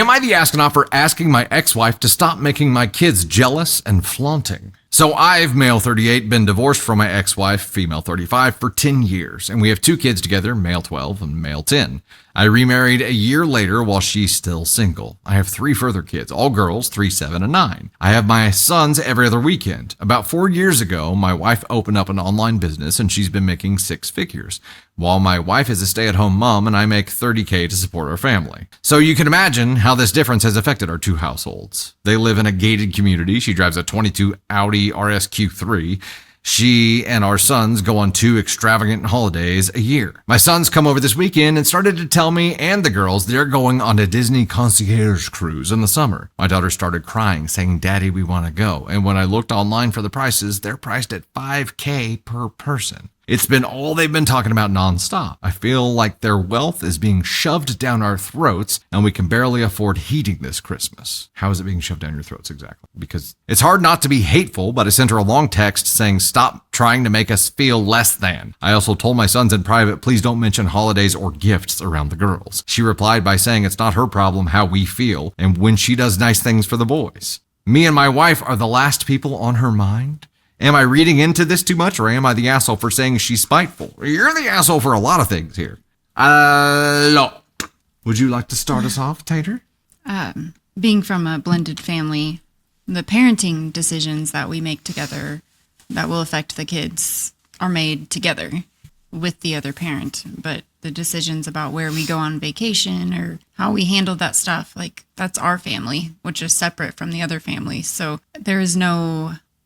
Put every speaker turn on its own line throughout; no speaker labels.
Am I the astronaut for asking my ex-wife to stop making my kids jealous and flaunting? So I've, male 38, been divorced from my ex-wife, female 35, for 10 years, and we have 2 kids together, male 12 and male 10. I remarried a year later while she's still single. I have 3 further kids, all girls, 3, 7, and 9. I have my sons every other weekend. About 4 years ago, my wife opened up an online business and she's been making 6 figures, while my wife is a stay-at-home mom and I make $30K to support our family. So you can imagine how this difference has affected our 2 households. They live in a gated community. She drives a 22 Audi RSQ3. She and our sons go on 2 extravagant holidays a year. My sons come over this weekend and started to tell me and the girls they're going on a Disney concierge cruise in the summer. My daughter started crying, saying, "Daddy, we want to go." And when I looked online for the prices, they're priced at $5K per person. It's been all they've been talking about nonstop. I feel like their wealth is being shoved down our throats and we can barely afford heating this Christmas. How is it being shoved down your throats exactly? Because it's hard not to be hateful, but I sent her a long text saying, "Stop trying to make us feel less than." I also told my sons in private, "Please don't mention holidays or gifts around the girls." She replied by saying it's not her problem how we feel and when she does nice things for the boys. Me and my wife are the last people on her mind. Am I reading into this too much, or am I the asshole for saying she's spiteful? You're the asshole for a lot of things here. Would you like to start us off, Tater?
Being from a blended family, the parenting decisions that we make together that will affect the kids are made together with the other parent. But the decisions about where we go on vacation or how we handle that stuff, like that's our family, which is separate from the other family. So there is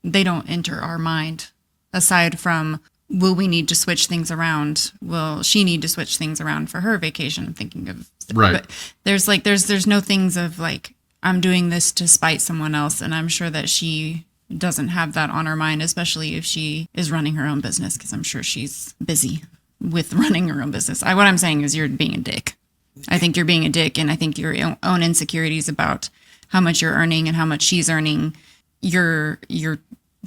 they don't enter our mind aside from, will we need to switch things around? Will she need to switch things around for her vacation? I'm thinking of,
right.
But there's no things of like, I'm doing this to spite someone else. And I'm sure that she doesn't have that on her mind, especially if she is running her own business, because I'm sure she's busy with running her own business. What I'm saying is you're being a dick. I think you're being a dick. And I think your own insecurities about how much you're earning and how much she's earning, you're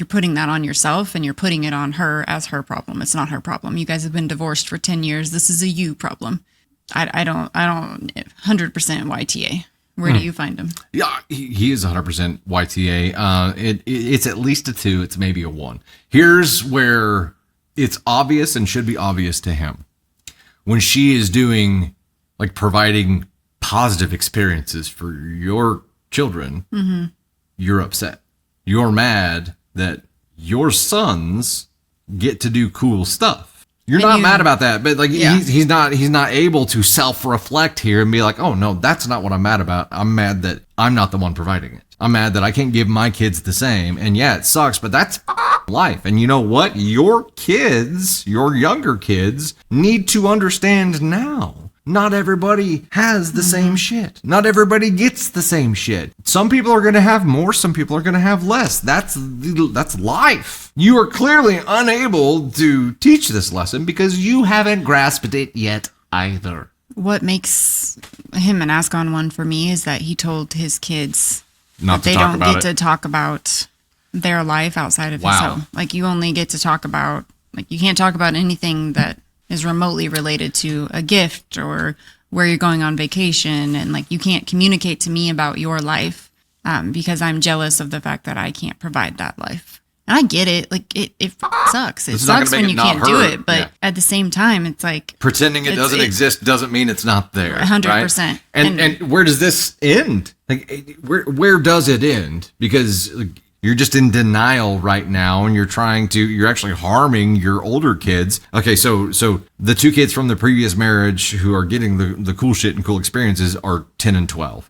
putting that on yourself and you're putting it on her as her problem. It's not her problem. You guys have been divorced for 10 years. This is a you problem. I don't 100% YTA. Where do you find him?
Yeah, he is 100% YTA. It's at least a 2. It's maybe a 1. Here's where it's obvious and should be obvious to him. When she is doing, like, providing positive experiences for your children, you're upset. You're mad that your sons get to do cool stuff. You're not mad about that, but like he's not able to self-reflect here and be like, "Oh no, that's not what I'm mad about. I'm mad that I'm not the one providing it. I'm mad that I can't give my kids the same." And yeah, it sucks, but that's life. And you know what? Your kids, your younger kids, need to understand now. Not everybody has the same shit. Not everybody gets the same shit. Some people are going to have more. Some people are going to have less. That's life. You are clearly unable to teach this lesson because you haven't grasped it yet either.
What makes him an Ascon one for me is that he told his kids
Not
that they
to talk
don't
about
get
it.
to talk about their life outside of his
Wow.
own. Like you only get to talk about, like you can't talk about anything that is remotely related to a gift or where you're going on vacation. And like, you can't communicate to me about your life because I'm jealous of the fact that I can't provide that life. And I get it. Like it sucks. It sucks when you can't do it. But at the same time, it's like
pretending it doesn't exist doesn't mean it's not there.
100%.
Right? And where does this end? Like where does it end? Because like, you're just in denial right now and you're actually harming your older kids. Okay, so the 2 kids from the previous marriage who are getting the cool shit and cool experiences are 10 and 12.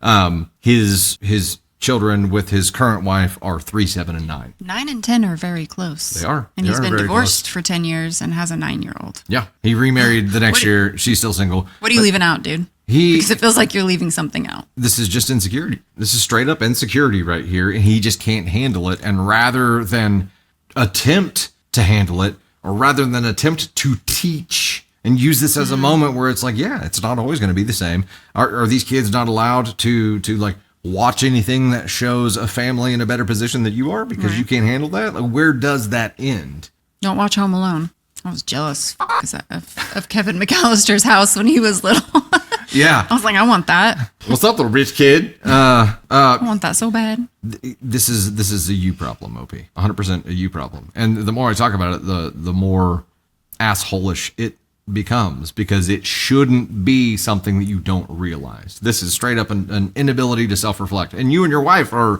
His children with his current wife are 3, 7, and 9.
9 and 10 are very close.
They are.
And he's been divorced
close.
for 10 years and has a 9-year-old.
Yeah, he remarried the next year. She's still single.
What are you leaving out, dude? Because it feels like you're leaving something out.
This is just insecurity. This is straight up insecurity right here. And he just can't handle it. And rather than attempt to handle it, or rather than attempt to teach and use this as a moment where it's like, yeah, it's not always going to be the same. Are these kids not allowed to like watch anything that shows a family in a better position than you are because you can't handle that? Like, where does that end?
Don't watch Home Alone. I was jealous of Kevin McAllister's house when he was little.
Yeah.
I was like, I want that.
What's up, little rich kid?
I want that so bad.
This is a you problem, OP. 100% a you problem. And the more I talk about it, the more assholish it becomes, because it shouldn't be something that you don't realize. This is straight up an inability to self-reflect. And you and your wife are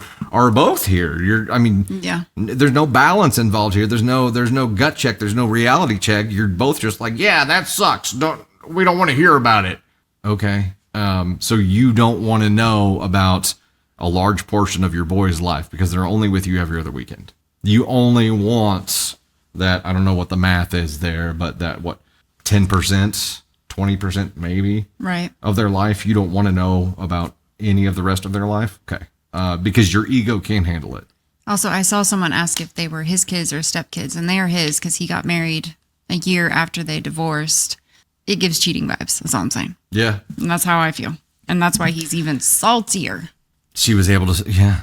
both here.
Yeah.
There's no balance involved here. There's no gut check. There's no reality check. You're both just like, yeah, that sucks. We don't want to hear about it. Okay. So you don't want to know about a large portion of your boy's life because they're only with you every other weekend. You only want that, I don't know what the math is there, but that 10%, 20% maybe,
right,
of their life. You don't want to know about any of the rest of their life. Okay. Because your ego can't handle it.
Also, I saw someone ask if they were his kids or stepkids, and they are his because he got married a year after they divorced. It gives cheating vibes. That's all I'm saying.
Yeah.
And that's how I feel. And that's why he's even saltier.
She was able to, yeah.